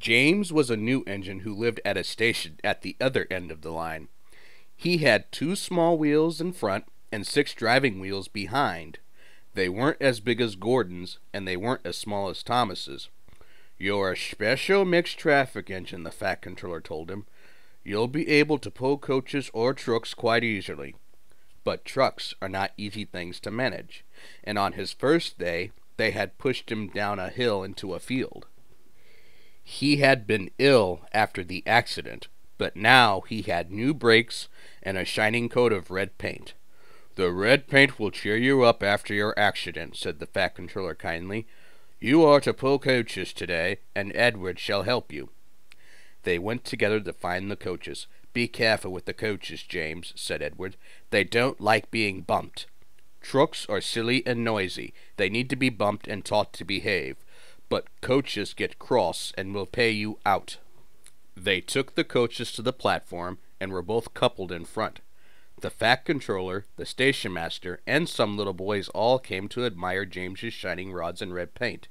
James was a new engine who lived at a station at the other end of the line. He had 2 small wheels in front and 6 driving wheels behind. They weren't as big as Gordon's, and they weren't as small as Thomas's. "You're a special mixed traffic engine," the Fat Controller told him. "You'll be able to pull coaches or trucks quite easily." But trucks are not easy things to manage, and on his first day they had pushed him down a hill into a field. He had been ill after the accident, but now he had new brakes and a shining coat of red paint. "The red paint will cheer you up after your accident," said the Fat Controller kindly. "You are to pull coaches today, and Edward shall help you." They went together to find the coaches. "Be careful with the coaches, James," said Edward. "They don't like being bumped. Trucks are silly and noisy. They need to be bumped and taught to behave. But coaches get cross and will pay you out." They took the coaches to the platform and were both coupled in front. The Fat Controller, the station master, and some little boys all came to admire James's shining rods and red paint.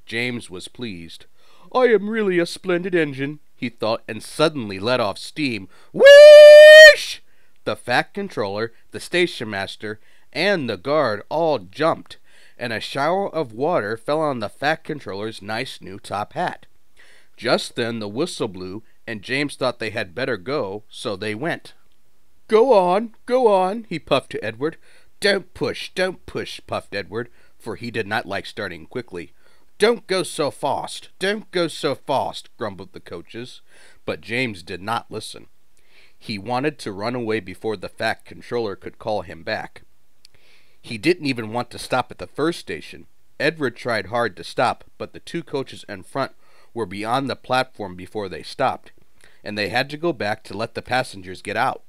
James was pleased. "I am really a splendid engine," he thought, and suddenly let off steam. Whoosh! The Fat Controller, the station master, and the guard all jumped, and a shower of water fell on the Fat Controller's nice new top hat. Just then the whistle blew, and James thought they had better go, so they went. Go on," he puffed to Edward. Don't push," puffed Edward, for he did not like starting quickly. Don't go so fast," grumbled the coaches, but James did not listen. He wanted to run away before the Fat Controller could call him back. He didn't even want to stop at the first station. Edward tried hard to stop, but the 2 coaches in front were beyond the platform before they stopped, and they had to go back to let the passengers get out.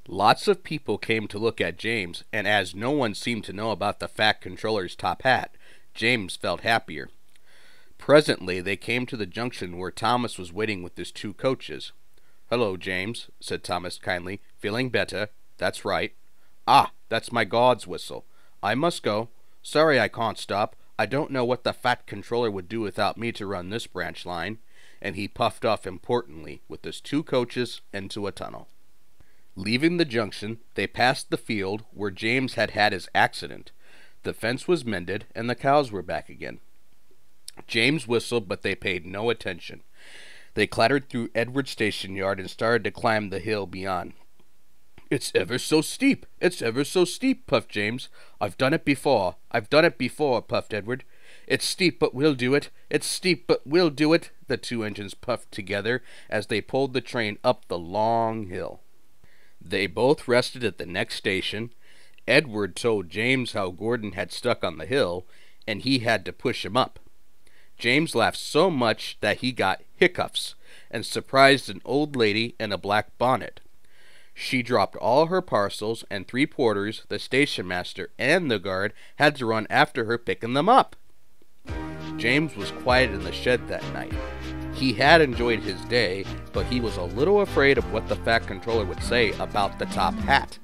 Lots of people came to look at James, and as no one seemed to know about the Fat Controller's top hat, James felt happier. Presently they came to the junction where Thomas was waiting with his 2 coaches. "Hello, James," said Thomas kindly. "Feeling better? That's right. Ah, that's my guard's whistle. I must go. Sorry I can't stop. I don't know what the Fat Controller would do without me to run this branch line." And he puffed off importantly with his 2 coaches into a tunnel. Leaving the junction, they passed the field where James had had his accident. The fence was mended, and the cows were back again. James whistled, but they paid no attention. They clattered through Edward's station yard and started to climb the hill beyond. "It's ever so steep, puffed James. I've done it before, puffed Edward. "It's steep, but we'll do it. The 2 engines puffed together as they pulled the train up the long hill. They both rested at the next station. Edward told James how Gordon had stuck on the hill, and he had to push him up. James laughed so much that he got hiccoughs, and surprised an old lady in a black bonnet. She dropped all her parcels, and 3 porters, the station master, and the guard had to run after her picking them up. James was quiet in the shed that night. He had enjoyed his day, but he was a little afraid of what the Fat Controller would say about the top hat.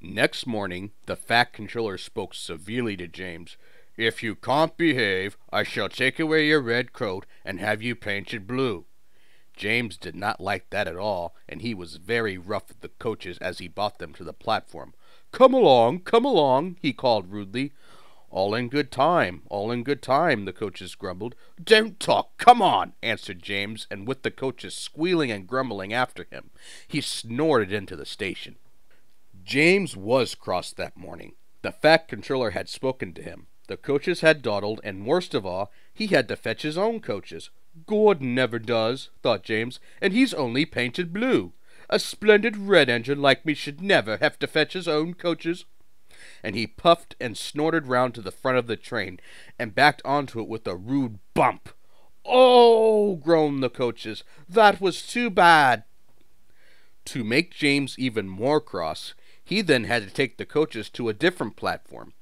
Next morning, the Fat Controller spoke severely to James. "If you can't behave, I shall take away your red coat and have you painted blue." James did not like that at all, and he was very rough with the coaches as he brought them to the platform. Come along," he called rudely. All in good time, the coaches grumbled. "Don't talk, come on," answered James, and with the coaches squealing and grumbling after him, he snorted into the station. James was cross that morning. The Fat Controller had spoken to him. The coaches had dawdled, and worst of all, he had to fetch his own coaches. "Gordon never does," thought James, "and he's only painted blue. A splendid red engine like me should never have to fetch his own coaches." And he puffed and snorted round to the front of the train, and backed onto it with a rude bump. "Oh," groaned the coaches, "that was too bad." To make James even more cross, he then had to take the coaches to a different platform,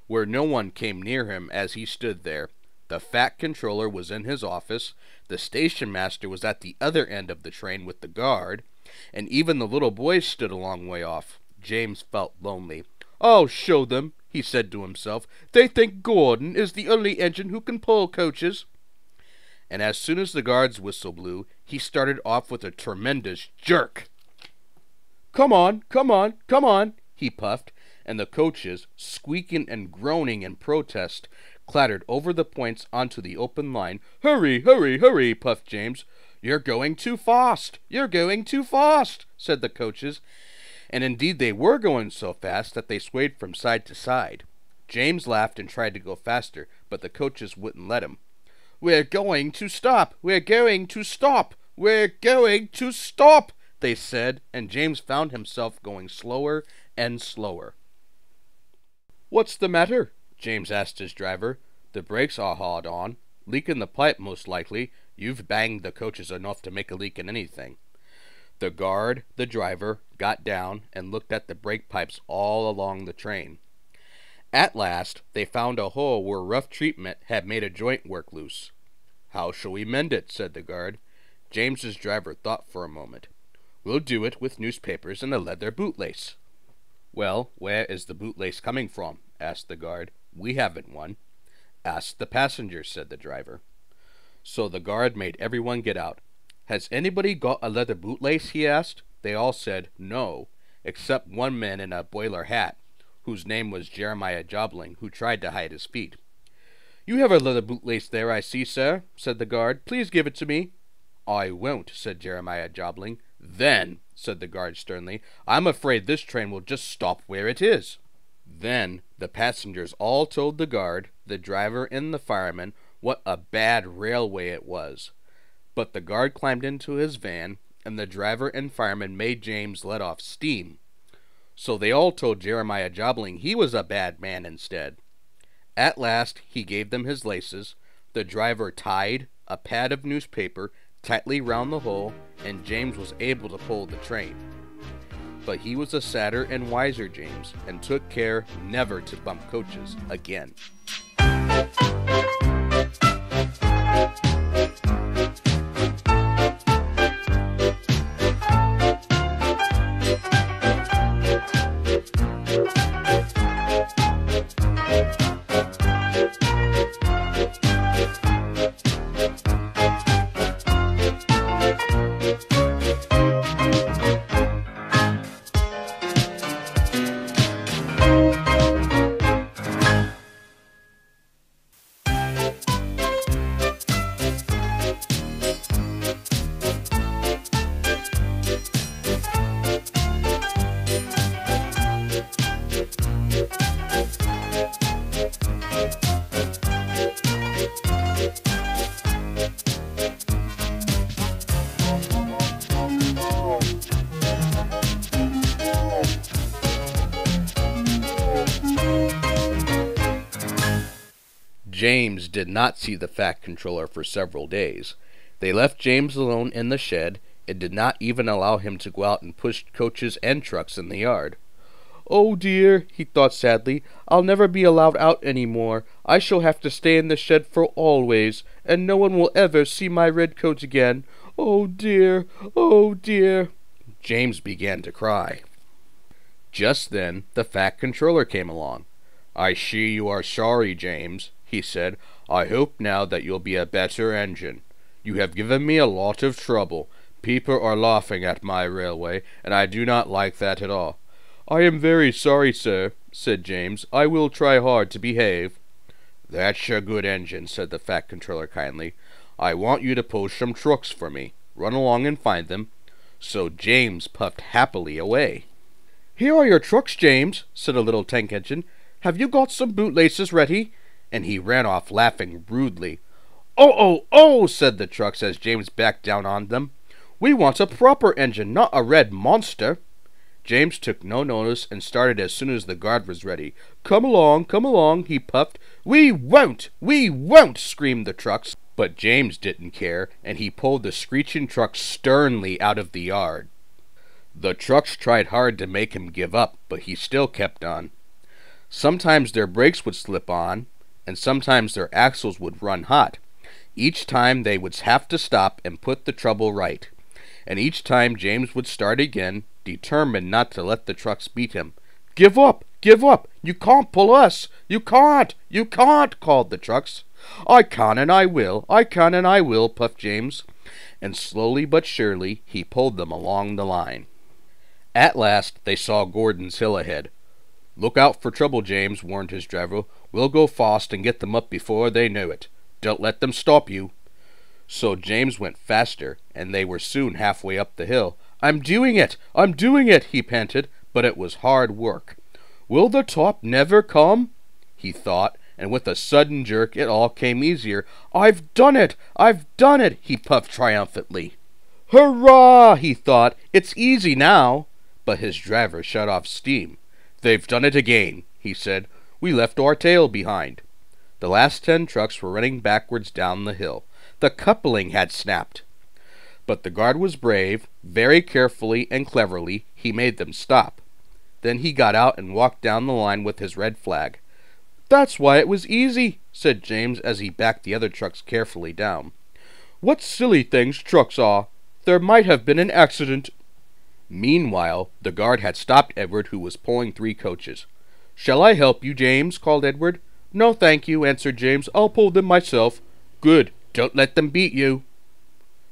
where no one came near him as he stood there. The Fat Controller was in his office, the station master was at the other end of the train with the guard, and even the little boys stood a long way off. James felt lonely. "I'll show them," he said to himself. "They think Gordon is the only engine who can pull coaches." And as soon as the guard's whistle blew, he started off with a tremendous jerk. Come on, he puffed, and the coaches, squeaking and groaning in protest, clattered over the points onto the open line. Hurry, puffed James. You're going too fast, said the coaches. And indeed they were going so fast that they swayed from side to side. James laughed and tried to go faster, but the coaches wouldn't let him. We're going to stop, they said, and James found himself going slower and slower. What's the matter? James asked his driver. The brakes are hard on. Leak in the pipe, most likely. You've banged the coaches enough to make a leak in anything. The guard, the driver, got down and looked at the brake pipes all along the train. At last, they found a hole where rough treatment had made a joint work loose. How shall we mend it? Said the guard. James's driver thought for a moment. We'll do it with newspapers and a leather bootlace. Well, where is the bootlace coming from? Asked the guard. We haven't one. Ask the passengers, said the driver. So the guard made everyone get out. Has anybody got a leather bootlace? He asked. They all said no, except one man in a boiler hat, whose name was Jeremiah Jobling, who tried to hide his feet. You have a leather bootlace there, I see, sir, said the guard. Please give it to me. I won't, said Jeremiah Jobling. Then, said the guard sternly, I'm afraid this train will just stop where it is. Then the passengers all told the guard, the driver, and the fireman what a bad railway it was. But the guard climbed into his van, and the driver and fireman made James let off steam. So they all told Jeremiah Jobling he was a bad man instead. At last he gave them his laces, the driver tied a pad of newspaper tightly round the hole, and James was able to pull the train. But he was a sadder and wiser James, and took care never to bump coaches again. James did not see the Fat Controller for several days. They left James alone in the shed and did not even allow him to go out and push coaches and trucks in the yard. "Oh dear," he thought sadly, "I'll never be allowed out any more. I shall have to stay in the shed for always, and no one will ever see my red coat again. Oh dear, oh dear." James began to cry. Just then the Fat Controller came along. "I see you are sorry, James," he said. "I hope now that you'll be a better engine. You have given me a lot of trouble. People are laughing at my railway, and I do not like that at all." "I am very sorry, sir," said James. "I will try hard to behave." "That's a good engine," said the Fat Controller kindly. "I want you to push some trucks for me. Run along and find them." So James puffed happily away. "Here are your trucks, James," said a little tank engine. "Have you got some bootlaces ready?" And he ran off laughing rudely. "Oh, oh, oh," said the trucks as James backed down on them. "We want a proper engine, not a red monster." James took no notice and started as soon as the guard was ready. Come along, he puffed. We won't, screamed the trucks. But James didn't care, and he pulled the screeching truck sternly out of the yard. The trucks tried hard to make him give up, but he still kept on. Sometimes their brakes would slip on, and sometimes their axles would run hot. Each time they would have to stop and put the trouble right. And each time James would start again, determined not to let the trucks beat him. Give up! You can't pull us! You can't! Called the trucks. I can and I will, puffed James. And slowly but surely he pulled them along the line. At last they saw Gordon's Hill ahead. Look out for trouble, James, warned his driver. We'll go fast and get them up before they know it. Don't let them stop you. So James went faster, and they were soon halfway up the hill. I'm doing it, he panted, but it was hard work. Will the top never come? He thought, and with a sudden jerk it all came easier. I've done it, he puffed triumphantly. Hurrah, he thought, it's easy now. But his driver shut off steam. They've done it again, he said. We left our tail behind. The last 10 trucks were running backwards down the hill. The coupling had snapped. But the guard was brave. Very carefully and cleverly he made them stop. Then he got out and walked down the line with his red flag. That's why it was easy, said James as he backed the other trucks carefully down. What silly things trucks are. There might have been an accident. Meanwhile, the guard had stopped Edward, who was pulling 3 coaches. Shall I help you, James? Called Edward. No, thank you, answered James. I'll pull them myself. Good. Don't let them beat you.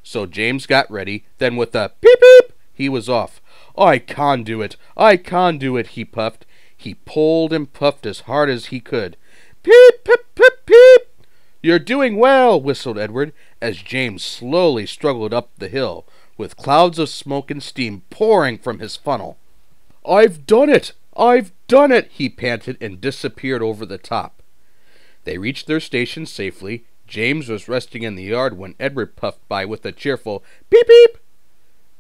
So James got ready. Then with a peep peep, he was off. I can do it, he puffed. He pulled and puffed as hard as he could. Peep, peep, peep, peep. You're doing well, whistled Edward, as James slowly struggled up the hill, with clouds of smoke and steam pouring from his funnel. I've done it, he panted and disappeared over the top. They reached their station safely. James was resting in the yard when Edward puffed by with a cheerful peep peep.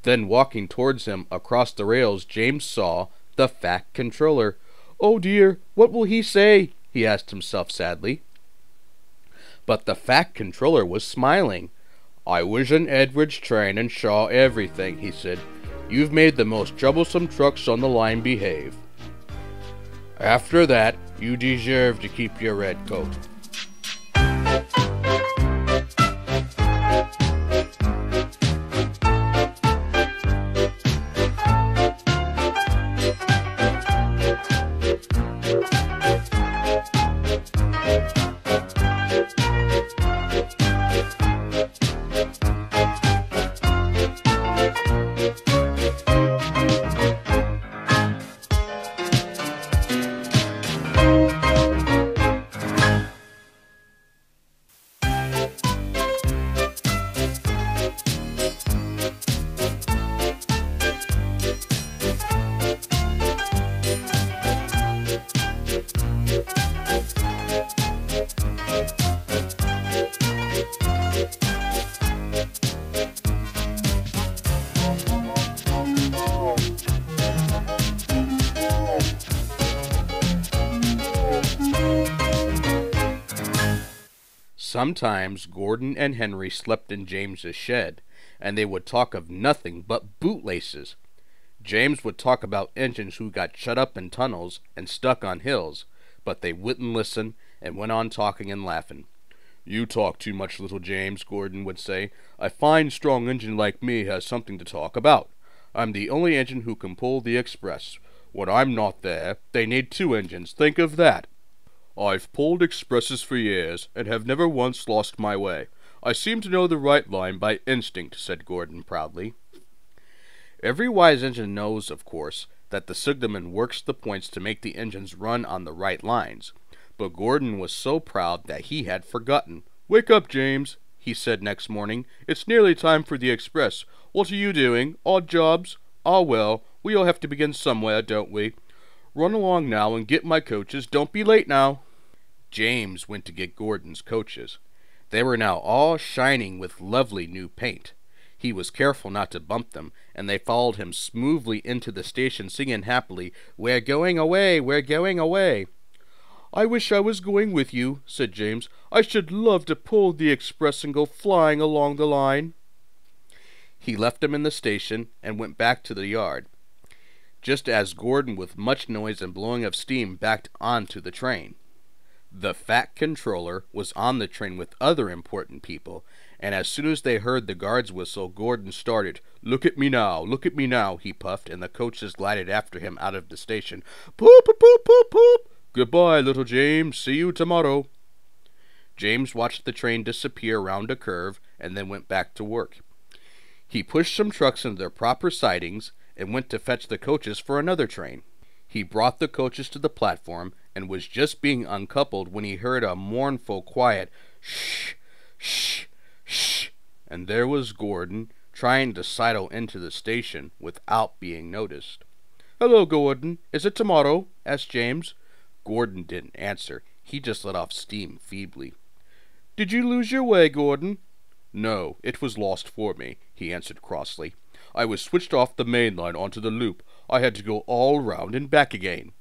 Then walking towards him across the rails, James saw the Fat Controller. Oh dear, what will he say? He asked himself sadly. But the Fat Controller was smiling. I was in Edward's train and saw everything, he said. You've made the most troublesome trucks on the line behave. After that, you deserve to keep your red coat. Sometimes Gordon and Henry slept in James's shed, and they would talk of nothing but bootlaces. James would talk about engines who got shut up in tunnels and stuck on hills, but they wouldn't listen and went on talking and laughing. "You talk too much, little James," Gordon would say. "A fine, strong engine like me has something to talk about. I'm the only engine who can pull the express. When I'm not there, they need two engines. Think of that." "I've pulled expresses for years, and have never once lost my way. I seem to know the right line by instinct," said Gordon proudly. Every wise engine knows, of course, that the signalman works the points to make the engines run on the right lines. But Gordon was so proud that he had forgotten. "Wake up, James," he said next morning. "It's nearly time for the express. What are you doing? Odd jobs? Ah, well, we all have to begin somewhere, don't we? Run along now and get my coaches. Don't be late now." James went to get Gordon's coaches. They were now all shining with lovely new paint. He was careful not to bump them, and they followed him smoothly into the station singing happily, "We're going away, we're going away." "I wish I was going with you," said James. "I should love to pull the express and go flying along the line." He left them in the station and went back to the yard, just as Gordon, with much noise and blowing of steam, backed onto the train. The fat controller was on the train with other important people, and as soon as they heard the guard's whistle, Gordon started. Look at me now," he puffed, and the coaches glided after him out of the station. "Poop, poop, poop, poop, poop. Goodbye, little James. See you tomorrow." James watched the train disappear round a curve, and then went back to work. He pushed some trucks into their proper sidings, and went to fetch the coaches for another train. He brought the coaches to the platform, and was just being uncoupled when he heard a mournful, quiet "shh, shh, shh," and there was Gordon, trying to sidle into the station without being noticed. "Hello, Gordon. Is it tomorrow?" asked James. Gordon didn't answer. He just let off steam feebly. "Did you lose your way, Gordon?" "No, it was lost for me," he answered crossly. "I was switched off the main line onto the loop. I had to go all round and back again."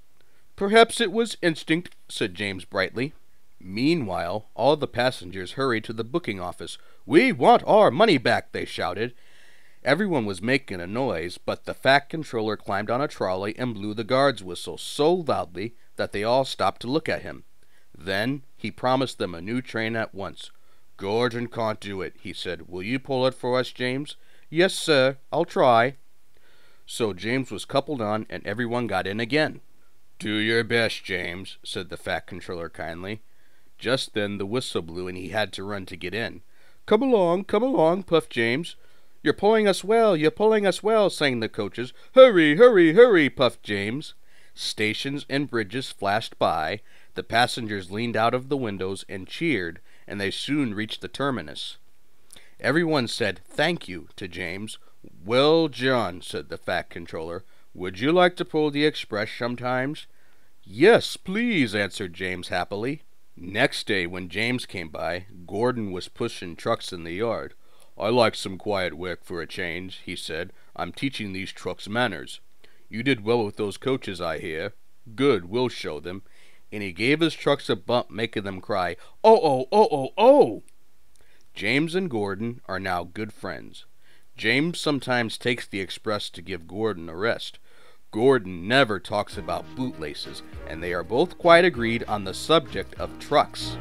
"Perhaps it was instinct," said James brightly. Meanwhile, all the passengers hurried to the booking office. "We want our money back," they shouted. Everyone was making a noise, but the fat controller climbed on a trolley and blew the guard's whistle so loudly that they all stopped to look at him. Then he promised them a new train at once. "Gordon can't do it," he said. "Will you pull it for us, James?" "Yes, sir. I'll try." So James was coupled on, and everyone got in again. "Do your best, James," said the fat controller kindly. Just then the whistle blew, and he had to run to get in. Come along, puffed James. "You're pulling us well, sang the coaches. "Hurry, hurry, hurry," puffed James. Stations and bridges flashed by. The passengers leaned out of the windows and cheered, and they soon reached the terminus. Everyone said "thank you" to James. "Well, John," said the fat controller, "would you like to pull the express sometimes?" "Yes, please," answered James happily. Next day, when James came by, Gordon was pushing trucks in the yard. "I like some quiet work for a change," he said. "I'm teaching these trucks manners. You did well with those coaches, I hear. Good, we'll show them." And he gave his trucks a bump, making them cry, "Oh, oh, oh, oh, oh!" James and Gordon are now good friends. James sometimes takes the express to give Gordon a rest. Gordon never talks about bootlaces, and they are both quite agreed on the subject of trucks.